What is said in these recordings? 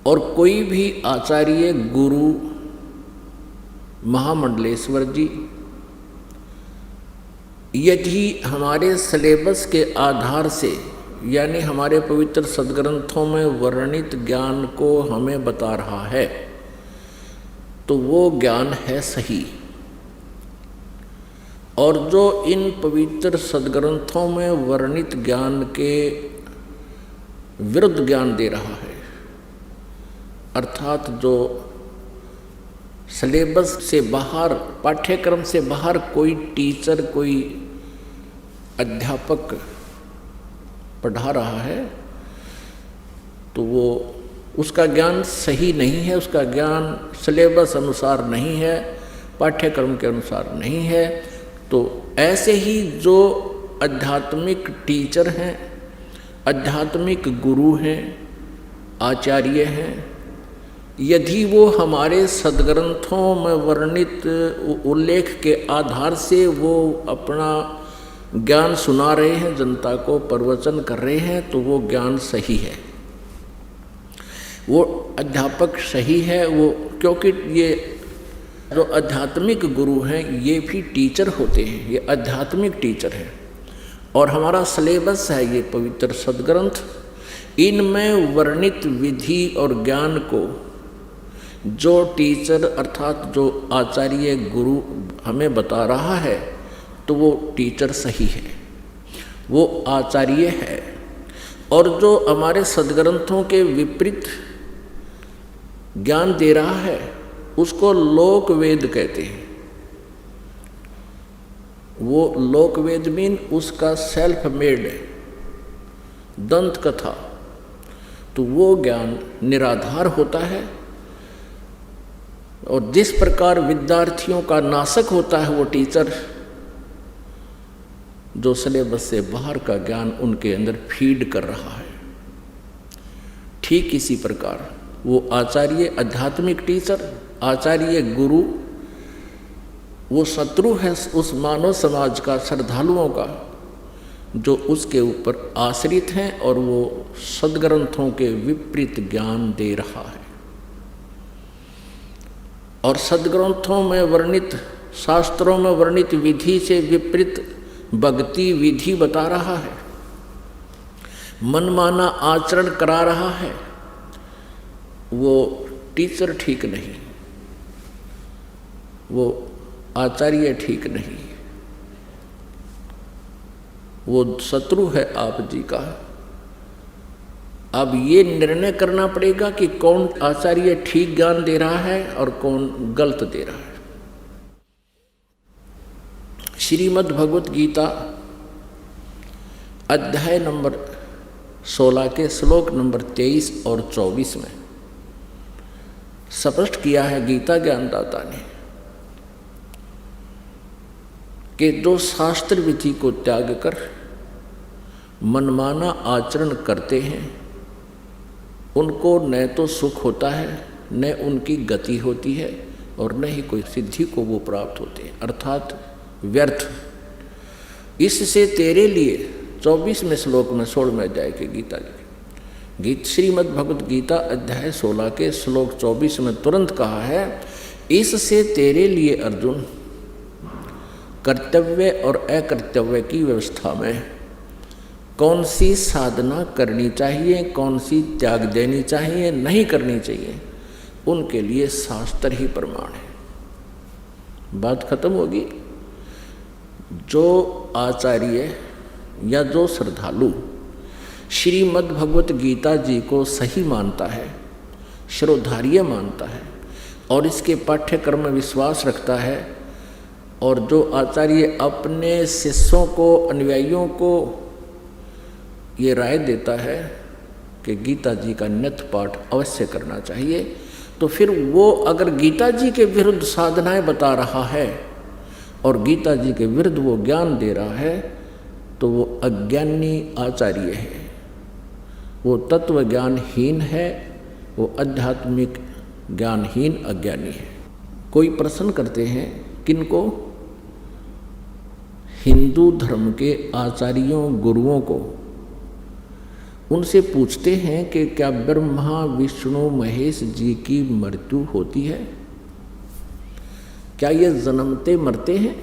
और कोई भी आचार्य गुरु महामंडलेश्वर जी यदि हमारे सिलेबस के आधार से यानी हमारे पवित्र सद्ग्रंथों में वर्णित ज्ञान को हमें बता रहा है तो वो ज्ञान है सही। और जो इन पवित्र सद्ग्रंथों में वर्णित ज्ञान के विरुद्ध ज्ञान दे रहा है, अर्थात जो सिलेबस से बाहर, पाठ्यक्रम से बाहर कोई टीचर, कोई अध्यापक पढ़ा रहा है, तो वो उसका ज्ञान सही नहीं है, उसका ज्ञान सिलेबस अनुसार नहीं है, पाठ्यक्रम के अनुसार नहीं है। तो ऐसे ही जो आध्यात्मिक टीचर हैं, आध्यात्मिक गुरु हैं, आचार्य हैं, यदि वो हमारे सद्ग्रंथों में वर्णित उल्लेख के आधार से वो अपना ज्ञान सुना रहे हैं, जनता को प्रवचन कर रहे हैं, तो वो ज्ञान सही है, वो अध्यापक सही है। वो क्योंकि ये जो आध्यात्मिक गुरु हैं ये भी टीचर होते हैं, ये आध्यात्मिक टीचर हैं। और हमारा सिलेबस है ये पवित्र सद्ग्रंथ, इनमें वर्णित विधि और ज्ञान को जो टीचर अर्थात जो आचार्य गुरु हमें बता रहा है तो वो टीचर सही है, वो आचार्य है। और जो हमारे सद्ग्रंथों के विपरीत ज्ञान दे रहा है उसको लोक वेद कहते हैं। वो लोक वेद मीन उसका सेल्फ मेड दंत कथा, तो वो ज्ञान निराधार होता है। और जिस प्रकार विद्यार्थियों का नाशक होता है वो टीचर, जो सिलेबस से बाहर का ज्ञान उनके अंदर फीड कर रहा है, ठीक इसी प्रकार वो आचार्य आध्यात्मिक टीचर, आचार्य गुरु, वो शत्रु है उस मानव समाज का, श्रद्धालुओं का, जो उसके ऊपर आश्रित हैं और वो सद्ग्रंथों के विपरीत ज्ञान दे रहा है। और सद्ग्रंथों में वर्णित, शास्त्रों में वर्णित विधि से विपरीत भक्ति विधि बता रहा है, मनमाना आचरण करा रहा है, वो टीचर ठीक नहीं, वो आचार्य ठीक नहीं, वो शत्रु है आप जी का। अब ये निर्णय करना पड़ेगा कि कौन आचार्य ठीक ज्ञान दे रहा है और कौन गलत दे रहा है। श्रीमद् भगवत गीता अध्याय नंबर 16 के श्लोक नंबर 23 और 24 में स्पष्ट किया है गीता ज्ञानदाता ने कि जो शास्त्र विधि को त्याग कर मनमाना आचरण करते हैं उनको न तो सुख होता है, न उनकी गति होती है, और न ही कोई सिद्धि को वो प्राप्त होते हैं, अर्थात व्यर्थ। इससे तेरे लिए 24वें श्लोक में 16वें अध्याय के गीत श्रीमद् भगवत गीता अध्याय 16 के श्लोक 24 में तुरंत कहा है, इससे तेरे लिए अर्जुन कर्तव्य और अकर्तव्य की व्यवस्था में कौन सी साधना करनी चाहिए, कौन सी त्याग देनी चाहिए, नहीं करनी चाहिए, उनके लिए शास्त्र ही प्रमाण है। बात खत्म होगी। जो आचार्य या जो श्रद्धालु श्रीमद् भगवत गीता जी को सही मानता है, श्रोधार्य मानता है और इसके पाठ्यक्रम में विश्वास रखता है, और जो आचार्य अपने शिष्यों को, अनुयायियों को ये राय देता है कि गीता जी का नित्य पाठ अवश्य करना चाहिए, तो फिर वो अगर गीता जी के विरुद्ध साधनाएं बता रहा है और गीता जी के विरुद्ध वो ज्ञान दे रहा है, तो वो अज्ञानी आचार्य है, वो तत्व ज्ञानहीन है, वो आध्यात्मिक ज्ञानहीन अज्ञानी है। कोई प्रश्न करते हैं किनको? हिंदू धर्म के आचार्यों, गुरुओं को, उनसे पूछते हैं कि क्या ब्रह्मा विष्णु महेश जी की मृत्यु होती है? क्या ये जन्मते मरते हैं?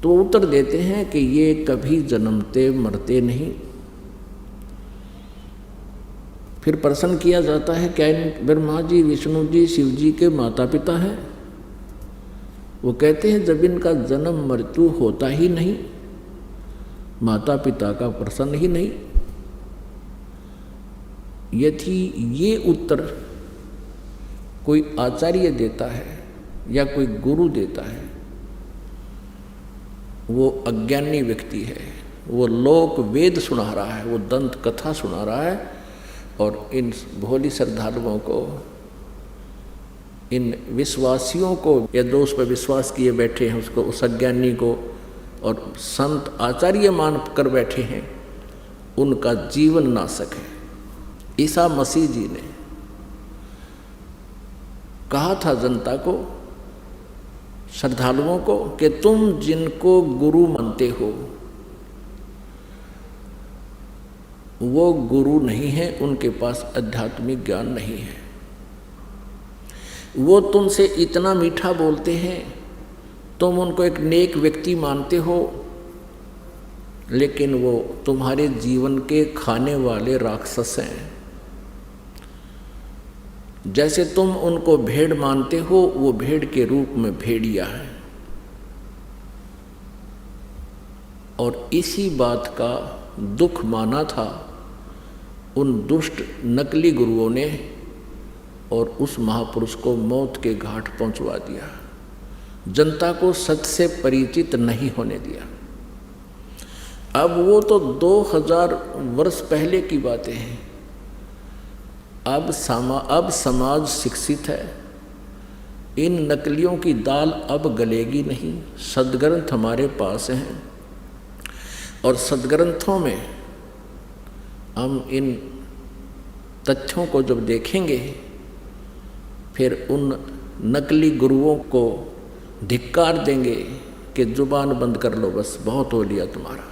तो उत्तर देते हैं कि ये कभी जन्मते मरते नहीं। फिर प्रश्न किया जाता है, क्या इन ब्रह्मा जी विष्णु जी शिव जी के माता पिता हैं? वो कहते हैं, जब इनका जन्म मृत्यु होता ही नहीं, माता पिता का प्रश्न ही नहीं। यदि ये उत्तर कोई आचार्य देता है या कोई गुरु देता है, वो अज्ञानी व्यक्ति है, वो लोक वेद सुना रहा है, वो दंत कथा सुना रहा है, और इन भोली श्रद्धालुओं को, इन विश्वासियों को, या जो उस पर विश्वास किए बैठे हैं उसको, उस अज्ञानी को और संत आचार्य मान कर बैठे हैं, उनका जीवन नाशक है। ईसा मसीह जी ने कहा था जनता को, श्रद्धालुओं को, कि तुम जिनको गुरु मानते हो वो गुरु नहीं है, उनके पास आध्यात्मिक ज्ञान नहीं है। वो तुमसे इतना मीठा बोलते हैं, तुम उनको एक नेक व्यक्ति मानते हो, लेकिन वो तुम्हारे जीवन के खाने वाले राक्षस हैं। जैसे तुम उनको भेड़ मानते हो, वो भेड़ के रूप में भेड़िया है। और इसी बात का दुख माना था उन दुष्ट नकली गुरुओं ने, और उस महापुरुष को मौत के घाट पहुंचवा दिया। जनता को सत्य से परिचित नहीं होने दिया। अब वो तो 2000 वर्ष पहले की बातें हैं। अब समाज शिक्षित है, इन नकलियों की दाल अब गलेगी नहीं। सदग्रंथ हमारे पास हैं, और सदग्रंथों में हम इन तथ्यों को जब देखेंगे, फिर उन नकली गुरुओं को धिक्कार देंगे कि जुबान बंद कर लो, बस बहुत हो लिया तुम्हारा।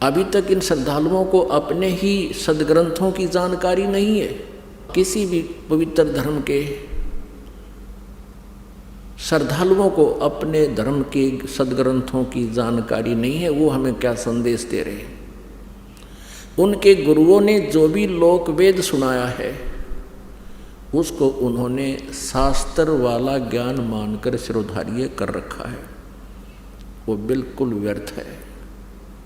अभी तक इन श्रद्धालुओं को अपने ही सदग्रंथों की जानकारी नहीं है। किसी भी पवित्र धर्म के श्रद्धालुओं को अपने धर्म के सदग्रंथों की जानकारी नहीं है। वो हमें क्या संदेश दे रहे हैं? उनके गुरुओं ने जो भी लोक वेद सुनाया है, उसको उन्होंने शास्त्र वाला ज्ञान मानकर शिरोधार्य कर रखा है। वो बिल्कुल व्यर्थ है।